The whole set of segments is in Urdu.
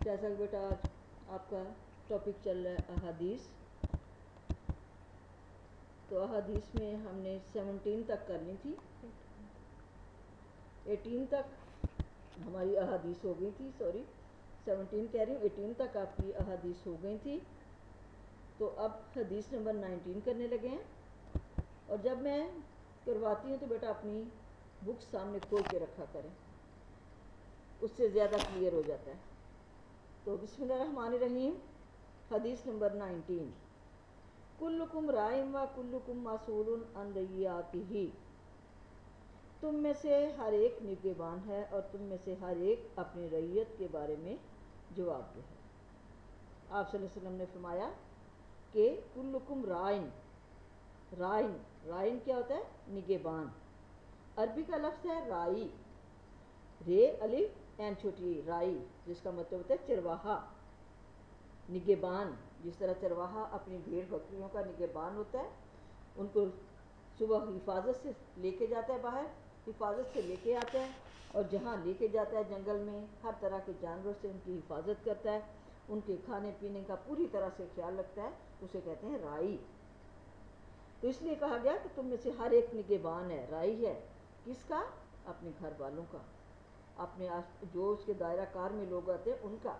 جیسا کہ بیٹا آج آپ کا ٹاپک چل رہا ہے احادیث، تو احادیث میں ہم نے 17 تک کرنی تھی، 18 تک ہماری احادیث ہو گئی تھی، 17 کہہ رہی ہوں، 18 تک آپ کی احادیث ہو گئی تھی۔ تو اب حدیث نمبر 19 کرنے لگے ہیں، اور جب میں کرواتی ہوں تو بیٹا اپنی بک سامنے کھول کے رکھا کریں، اس سے زیادہ کلیئر ہو جاتا ہے۔ تو بسم اللہ الرحمن الرحیم، حدیث نمبر 19۔ کلکم رائن و کلکم مسئول عن رعیتہ، تم میں سے ہر ایک نگہبان ہے اور تم میں سے ہر ایک اپنی رعیت کے بارے میں جواب دہ ہے۔ آپ صلی اللہ علیہ وسلم نے فرمایا کہ کلکم رائن، رائن رائن کیا ہوتا ہے؟ نگہبان۔ عربی کا لفظ ہے رائی، رے الف این چھوٹی رائی، جس کا مطلب ہوتا ہے چرواہا، نگہبان۔ جس طرح چرواہا اپنی بھیڑ بکریوں کا نگہبان ہوتا ہے، ان کو صبح حفاظت سے لے کے جاتا ہے، باہر حفاظت سے لے کے آتا ہے، اور جہاں لے کے جاتا ہے جنگل میں ہر طرح کے جانوروں سے ان کی حفاظت کرتا ہے، ان کے کھانے پینے کا پوری طرح سے خیال رکھتا ہے، اسے کہتے ہیں رائی۔ تو اس لیے کہا گیا کہ تم میں سے ہر ایک نگہبان ہے، رائی ہے، کس کا؟ اپنے گھر والوں کا، اپنے جو اس کے دائرہ کار میں لوگ آتے ہیں ان کا۔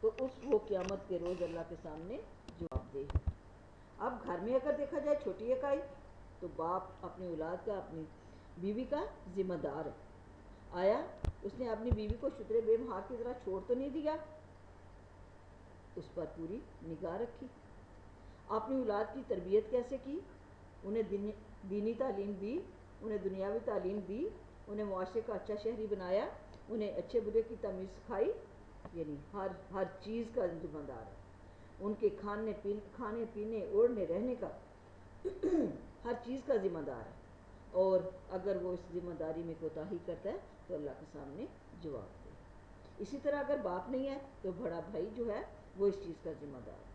تو وہ قیامت کے روز اللہ کے سامنے جواب دے۔ اب گھر میں اگر دیکھا جائے چھوٹی اکائی، تو باپ اپنی اولاد کا، اپنی بیوی کا ذمہ دار ہے۔ آیا اس نے اپنی بیوی کو شتر بے مہار کی طرح چھوڑ تو نہیں دیا، اس پر پوری نگاہ رکھی۔ اپنی اولاد کی تربیت کیسے کی؟ انہیں دینی تعلیم دی، انہیں دنیاوی تعلیم دی، انہیں معاشرے کا اچھا شہری بنایا، انہیں اچھے برے کی تمیز سکھائی، یعنی ہر چیز کا ذمہ دار ہے۔ ان کے کھانے پینے اوڑھنے رہنے کا ہر چیز کا ذمہ دار ہے، اور اگر وہ اس ذمہ داری میں کوتاہی کرتا ہے تو اللہ کے سامنے جواب دے۔ اسی طرح اگر باپ نہیں ہے تو بڑا بھائی جو ہے وہ اس چیز کا ذمہ دار ہے،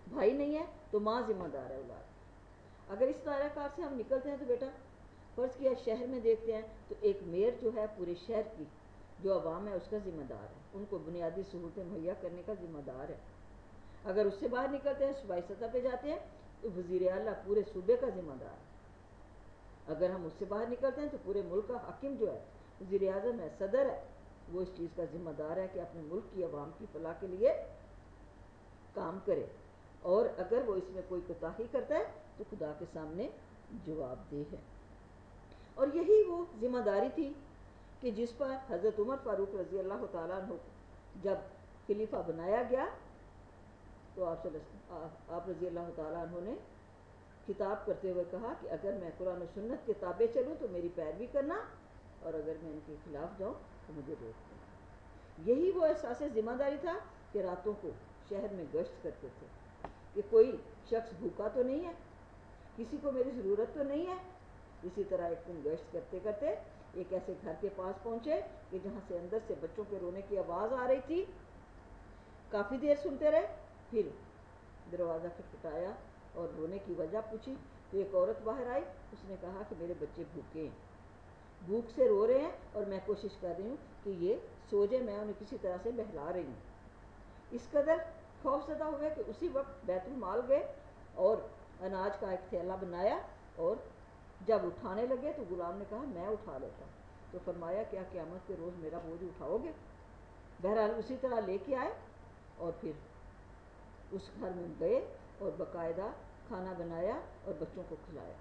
بھائی نہیں ہے تو ماں ذمہ دار ہے اولاد۔ اگر اس دائرہ کار سے ہم نکلتے ہیں تو بیٹا فرض کیا شہر میں دیکھتے ہیں تو ایک میئر جو ہے پورے شہر کی جو عوام ہے اس کا ذمہ دار ہے، ان کو بنیادی سہولتیں مہیا کرنے کا ذمہ دار ہے۔ اگر اس سے باہر نکلتے ہیں، صوبائی سطح پہ جاتے ہیں، تو وزیر اعلیٰ پورے صوبے کا ذمہ دار ہے۔ اگر ہم اس سے باہر نکلتے ہیں تو پورے ملک کا حاکم جو ہے، وزیر اعظم ہے، صدر ہے، وہ اس چیز کا ذمہ دار ہے کہ اپنے ملک کی عوام کی فلاح کے لیے کام کرے، اور اگر وہ اس میں کوئی کوتاہی کرتا ہے تو خدا کے سامنے جواب دہ ہے۔ اور یہی وہ ذمہ داری تھی کہ جس پر حضرت عمر فاروق رضی اللہ تعالیٰ عنہ جب خلیفہ بنایا گیا تو آپ رضی اللہ تعالیٰ عنہ نے خطاب کرتے ہوئے کہا کہ اگر میں قرآن و سنت کے تابع چلوں تو میری پیروی کرنا، اور اگر میں ان کے خلاف جاؤں تو مجھے روک دینا۔ یہی وہ احساس ذمہ داری تھا کہ راتوں کو شہر میں گشت کرتے تھے کہ کوئی شخص بھوکا تو نہیں ہے، کسی کو میری ضرورت تو نہیں ہے۔ اسی طرح ایک دن گشت کرتے کرتے ایک ایسے گھر کے پاس پہنچے کہ جہاں سے اندر سے بچوں کے رونے کی آواز آ رہی تھی۔ کافی دیر سنتے رہے، پھر دروازہ کھٹکھٹایا اور رونے کی وجہ پوچھی تو ایک عورت باہر آئی، اس نے کہا کہ میرے بچے بھوکے ہیں، بھوک سے رو رہے ہیں، اور میں کوشش کر رہی ہوں کہ یہ سو جائے، میں انہیں کسی طرح سے بہلا رہی ہوں۔ اس قدر خوف زدہ ہوئے کہ اسی وقت بیت المال گئے اور اناج کا ایک تھیلا بنایا، اور جب اٹھانے لگے تو غلام نے کہا میں اٹھا لیتا ہوں، تو فرمایا کیا قیامت کے روز میرا بوجھ اٹھاؤ گے؟ بہرحال اسی طرح لے کے آئے، اور پھر اس گھر میں گئے اور باقاعدہ کھانا بنایا اور بچوں کو کھلایا۔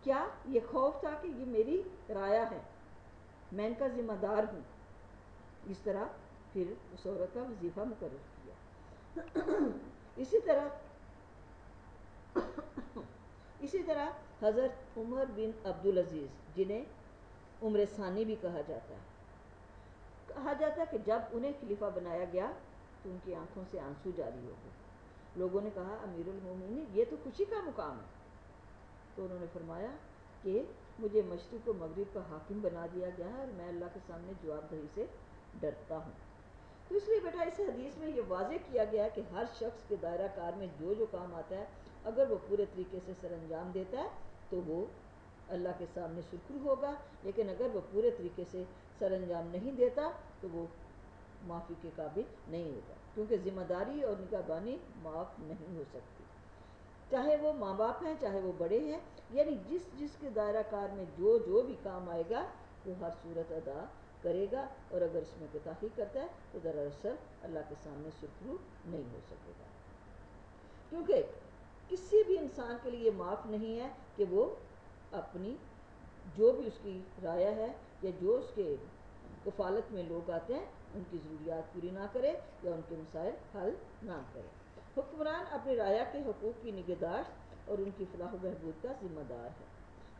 کیا یہ خوف تھا کہ یہ میری رعایا ہے، میں ان کا ذمہ دار ہوں؟ اس طرح پھر اس عورت کا وظیفہ مقرر کیا۔ اسی طرح حضرت عمر بن عبدالعزیز، جنہیں عمر ثانی بھی کہا جاتا ہے کہ جب انہیں خلیفہ بنایا گیا تو ان کی آنکھوں سے آنسو جاری ہو گئے۔ لوگوں نے کہا امیر المومنین یہ تو خوشی کا مقام ہے، تو انہوں نے فرمایا کہ مجھے مشرق و مغرب کا حاکم بنا دیا گیا ہے اور میں اللہ کے سامنے جواب دہی سے ڈرتا ہوں۔ تو اس لیے بیٹا اس حدیث میں یہ واضح کیا گیا ہے کہ ہر شخص کے دائرہ کار میں جو کام آتا ہے اگر وہ پورے طریقے سے سر انجام دیتا ہے تو وہ اللہ کے سامنے سرخرو ہوگا، لیکن اگر وہ پورے طریقے سے سر انجام نہیں دیتا تو وہ معافی کے قابل نہیں ہوگا، کیونکہ ذمہ داری اور نگہبانی معاف نہیں ہو سکتی، چاہے وہ ماں باپ ہیں چاہے وہ بڑے ہیں، یعنی جس کے دائرہ کار میں جو بھی کام آئے گا وہ ہر صورت ادا کرے گا، اور اگر اس میں کوتاہی کرتا ہے تو دراصل اللہ کے سامنے سرخرو نہیں ہو سکے گا، کیونکہ کسی بھی انسان کے لیے معاف نہیں ہے کہ وہ اپنی جو بھی اس کی رعایا ہے یا جو اس کے کفالت میں لوگ آتے ہیں ان کی ضروریات پوری نہ کرے یا ان کے مسائل حل نہ کرے۔ حکمران اپنی رعایا کے حقوق کی نگہداشت اور ان کی فلاح و بہبود کا ذمہ دار ہے۔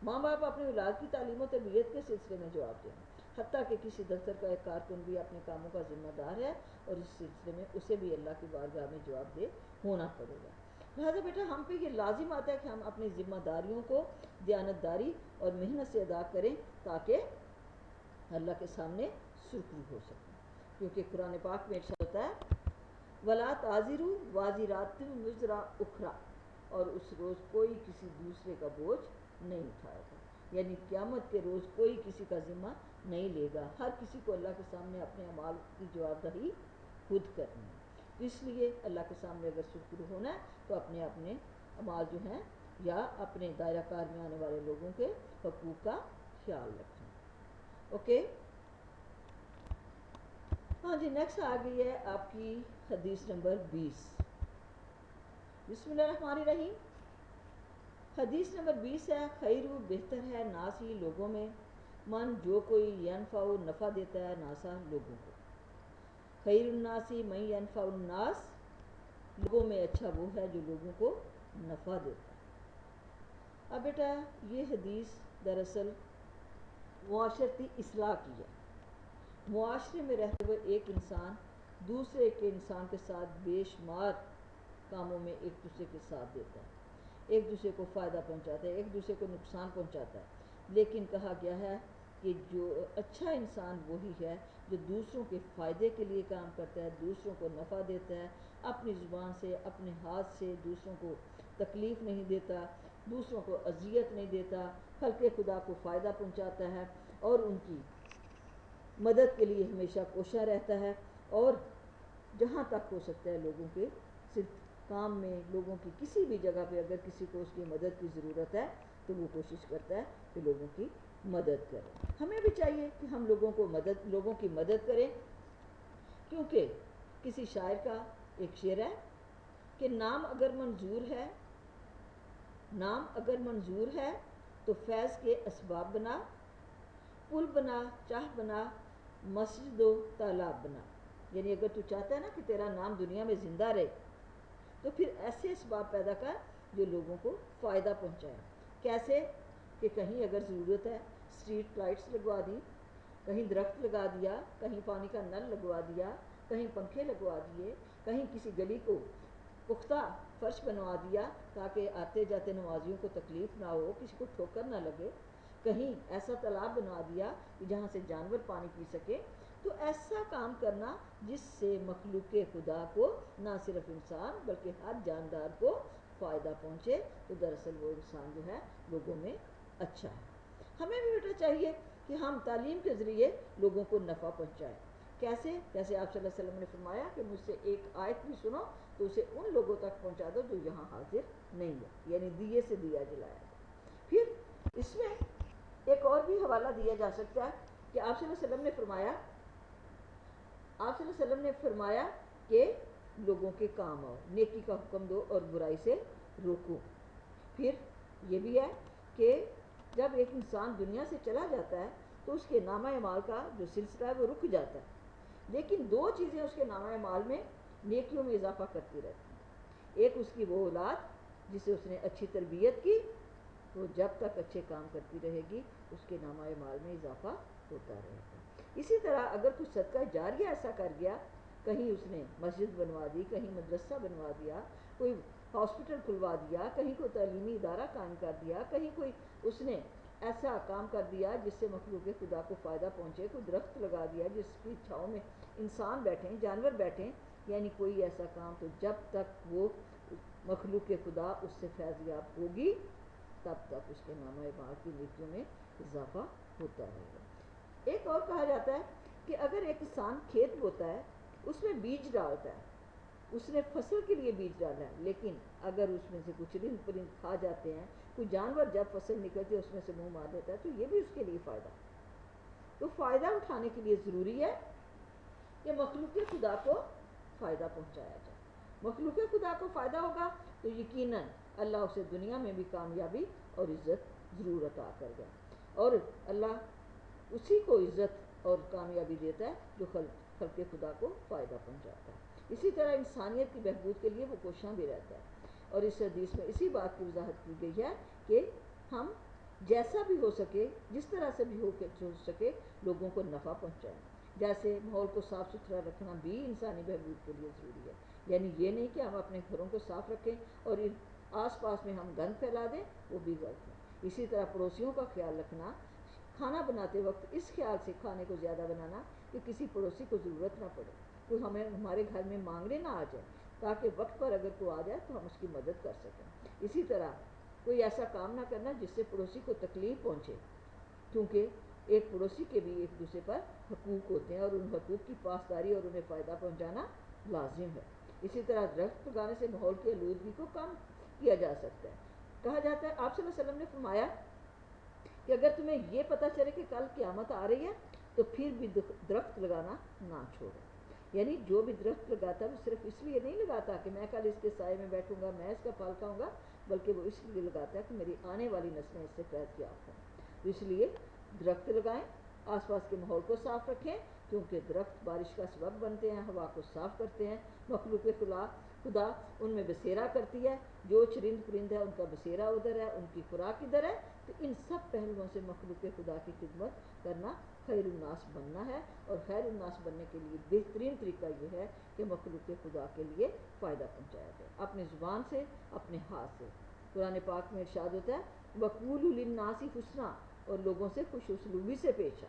ماں باپ اپنی اولاد کی تعلیم و تربیت کے سلسلے میں جواب دیں، حتیٰ کہ کسی دفتر کا ایک کارکن بھی اپنے کاموں کا ذمہ دار ہے اور اس سلسلے میں اسے بھی اللہ کی بارگاہ میں جواب دہ ہونا پڑے گا۔ لہٰذا بیٹا ہم پہ یہ لازم آتا ہے کہ ہم اپنی ذمہ داریوں کو دیانتداری اور محنت سے ادا کریں تاکہ اللہ کے سامنے سرخرو ہو سکیں، کیونکہ قرآن پاک میں ارشاد ہوتا ہے وَلَا تَزِرُ وَازِرَةٌ وِزْرَ أُخْرَىٰ، اور اس روز کوئی کسی دوسرے کا بوجھ نہیں اٹھائے گا، یعنی قیامت کے روز کوئی کسی کا ذمہ نہیں لے گا، ہر کسی کو اللہ کے سامنے اپنے اعمال کی جواب دہی خود کرنی ہے۔ اس لیے اللہ کے سامنے اگر سرخرو ہونا ہے تو اپنے اعمال جو ہیں یا اپنے دائرہ کار میں آنے والے لوگوں کے حقوق کا خیال رکھیں۔ اوکے، ہاں جی، نیکسٹ آ گئی ہے آپ کی حدیث نمبر 20۔ بسم اللہ الرحمن الرحیم۔ حدیث نمبر 20 ہے، خیر بہتر ہے ناس ہی لوگوں میں، من جو کوئی ینفع نفع دیتا ہے ناسا لوگوں کو، خیر الناسی من ینفع الناس، لوگوں میں اچھا وہ ہے جو لوگوں کو نفع دیتا ہے۔ اب بیٹا یہ حدیث دراصل معاشرتی اصلاح کی ہے۔ معاشرے میں رہتے ہوئے ایک انسان دوسرے کے انسان کے ساتھ بے شمار کاموں میں ایک دوسرے کے ساتھ دیتا ہے، ایک دوسرے کو فائدہ پہنچاتا ہے، ایک دوسرے کو نقصان پہنچاتا ہے، لیکن کہا گیا ہے کہ جو اچھا انسان وہی ہے جو دوسروں کے فائدے کے لیے کام کرتا ہے، دوسروں کو نفع دیتا ہے، اپنی زبان سے اپنے ہاتھ سے دوسروں کو تکلیف نہیں دیتا، دوسروں کو اذیت نہیں دیتا، خلق خدا کو فائدہ پہنچاتا ہے اور ان کی مدد کے لیے ہمیشہ کوشاں رہتا ہے، اور جہاں تک ہو سکتا ہے لوگوں کے صرف کام میں، لوگوں کی کسی بھی جگہ پہ اگر کسی کو اس کی مدد کی ضرورت ہے تو وہ کوشش کرتا ہے کہ لوگوں کی مدد کرے۔ ہمیں بھی چاہیے کہ ہم لوگوں کی مدد کریں، کیونکہ کسی شاعر کا ایک شعر ہے کہ نام اگر منظور ہے تو فیض کے اسباب بنا، پل بنا، چاہ بنا، مسجد و تالاب بنا، یعنی اگر تو چاہتا ہے نا کہ تیرا نام دنیا میں زندہ رہے تو پھر ایسے اسباب پیدا کر جو لوگوں کو فائدہ پہنچائے۔ کیسے کہ کہیں اگر ضرورت ہے اسٹریٹ لائٹس لگوا دی، کہیں درخت لگا دیا، کہیں پانی کا نل لگوا دیا، کہیں پنکھے لگوا دیے، کہیں کسی گلی کو پختہ فرش بنوا دیا تاکہ آتے جاتے نمازیوں کو تکلیف نہ ہو، کسی کو ٹھوکر نہ لگے، کہیں ایسا تالاب بنوا دیا کہ جہاں سے جانور پانی پی سکے، تو ایسا کام کرنا جس سے مخلوق خدا کو نہ صرف انسان بلکہ ہر جاندار کو فائدہ پہنچے، تو دراصل وہ انسان جو ہے لوگوں میں اچھا ہے۔ ہمیں بھی بیٹا چاہیے کہ ہم تعلیم کے ذریعے لوگوں کو نفع پہنچائیں۔ کیسے؟ جیسے آپ صلی اللہ علیہ وسلم نے فرمایا کہ مجھ سے ایک آیت بھی سنو تو اسے ان لوگوں تک پہنچا دو جو یہاں حاضر نہیں ہے، یعنی دیے سے دیا جلایا جائے۔ پھر اس میں ایک اور بھی حوالہ دیا جا سکتا ہے کہ آپ صلی اللہ علیہ وسلم نے فرمایا کہ لوگوں کے کام آؤ، نیکی کا حکم دو اور برائی سے روکو۔ پھر یہ بھی ہے کہ جب ایک انسان دنیا سے چلا جاتا ہے تو اس کے نامہ اعمال کا جو سلسلہ ہے وہ رک جاتا ہے، لیکن دو چیزیں اس کے نامہ اعمال میں نیکیوں میں اضافہ کرتی رہتی ہیں۔ ایک اس کی وہ اولاد جسے اس نے اچھی تربیت کی، تو جب تک اچھے کام کرتی رہے گی اس کے نامہ اعمال میں اضافہ ہوتا رہے گا۔ اسی طرح اگر کچھ صدقہ جاریہ ایسا کر گیا، کہیں اس نے مسجد بنوا دی، کہیں مدرسہ بنوا دیا، کوئی ہاسپٹل کھلوا دیا، کہیں کوئی تعلیمی ادارہ قائم کر دیا، کہیں کوئی اس نے ایسا کام کر دیا جس سے مخلوق خدا کو فائدہ پہنچے، کوئی درخت لگا دیا جس کی چھاؤں میں انسان بیٹھیں، جانور بیٹھیں، یعنی کوئی ایسا کام، تو جب تک وہ مخلوق خدا اس سے فیض یاب ہوگی تب تک اس کے نامہ اعمال کی نیکیوں میں اضافہ ہوتا رہے گا۔ ایک اور کہا جاتا ہے کہ اگر ایک کسان کھیت بوتا ہے اس میں بیج ڈالتا ہے، اس نے فصل کے لیے بیج ڈالا ہے، لیکن اگر اس میں سے کچھ رند پرند کھا جاتے ہیں، کوئی جانور جب فصل نکلتی ہے اس میں سے منہ مار دیتا ہے، تو یہ بھی اس کے لیے فائدہ۔ تو فائدہ اٹھانے کے لیے ضروری ہے کہ مخلوق خدا کو فائدہ پہنچایا جائے۔ مخلوق خدا کو فائدہ ہوگا تو یقیناً اللہ اسے دنیا میں بھی کامیابی اور عزت ضرور عطا کر گا، اور اللہ اسی کو عزت اور کامیابی دیتا ہے جو خلق خدا کو فائدہ پہنچاتا ہے۔ اسی طرح انسانیت کی بہبود کے لیے وہ کوشاں بھی رہتا ہے، اور اس حدیث میں اسی بات کی وضاحت کی گئی ہے کہ ہم جیسا بھی ہو سکے، جس طرح سے بھی ہو سکے لوگوں کو نفع پہنچائیں۔ جیسے ماحول کو صاف ستھرا رکھنا بھی انسانی بہبود کے لیے ضروری ہے، یعنی یہ نہیں کہ ہم اپنے گھروں کو صاف رکھیں اور آس پاس میں ہم گند پھیلا دیں، وہ بھی غلط ہے۔ اسی طرح پڑوسیوں کا خیال رکھنا، کھانا بناتے وقت اس خیال سے کھانے کو زیادہ بنانا کہ کسی پڑوسی کو ضرورت نہ پڑے، کوئی ہمارے گھر میں مانگنے نہ آ جائے، تاکہ وقت پر اگر کوئی آ جائے تو ہم اس کی مدد کر سکیں۔ اسی طرح کوئی ایسا کام نہ کرنا جس سے پڑوسی کو تکلیف پہنچے، کیونکہ ایک پڑوسی کے بھی ایک دوسرے پر حقوق ہوتے ہیں، اور ان حقوق کی پاسداری اور انہیں فائدہ پہنچانا لازم ہے۔ اسی طرح درخت لگانے سے ماحول کی آلودگی کو کم کیا جا سکتا ہے۔ کہا جاتا ہے، آپ صلی اللہ علیہ وسلم نے فرمایا کہ اگر تمہیں یہ پتہ چلے کہ کل قیامت آ رہی ہے تو پھر بھی درخت لگانا نہ چھوڑو۔ یعنی جو بھی درخت لگاتا ہے وہ صرف اس لیے نہیں لگاتا کہ میں کل اس کے سائے میں بیٹھوں گا، میں اس کا پھل کھاؤں گا، بلکہ وہ اس لیے لگاتا ہے کہ میری آنے والی نسلیں اس سے فیض یاب ہوں۔ اس لیے درخت لگائیں، آس پاس کے ماحول کو صاف رکھیں، کیونکہ درخت بارش کا سبب بنتے ہیں، ہوا کو صاف کرتے ہیں، مخلوق خدا ان میں بسیرا کرتی ہے، جو چرند پرند ہے ان کا بسیرا ادھر ہے، ان کی خوراک ادھر ہے۔ تو ان سب پہلوؤں سے مخلوق خدا کی خدمت کرنا خیر الناس بننا ہے، اور خیر الناس بننے کے لیے بہترین طریقہ یہ ہے کہ مخلوق خدا کے لیے فائدہ پہنچایا جائے، اپنی زبان سے، اپنے ہاتھ سے۔ قرآن پاک میں ارشاد ہوتا ہے، وَقُولُوا لِلنَّاسِ حُسْنًا، اور لوگوں سے خوش اسلوبی سے پیش آ،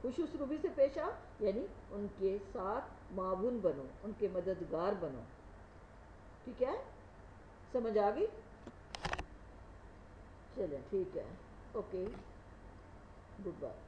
خوش اسلوبی سے پیش آ، یعنی ان کے ساتھ معاون بنو، ان کے مددگار بنو۔ ٹھیک ہے، سمجھ آ گئی؟ چلیں ٹھیک ہے، اوکے، گڈ بائے۔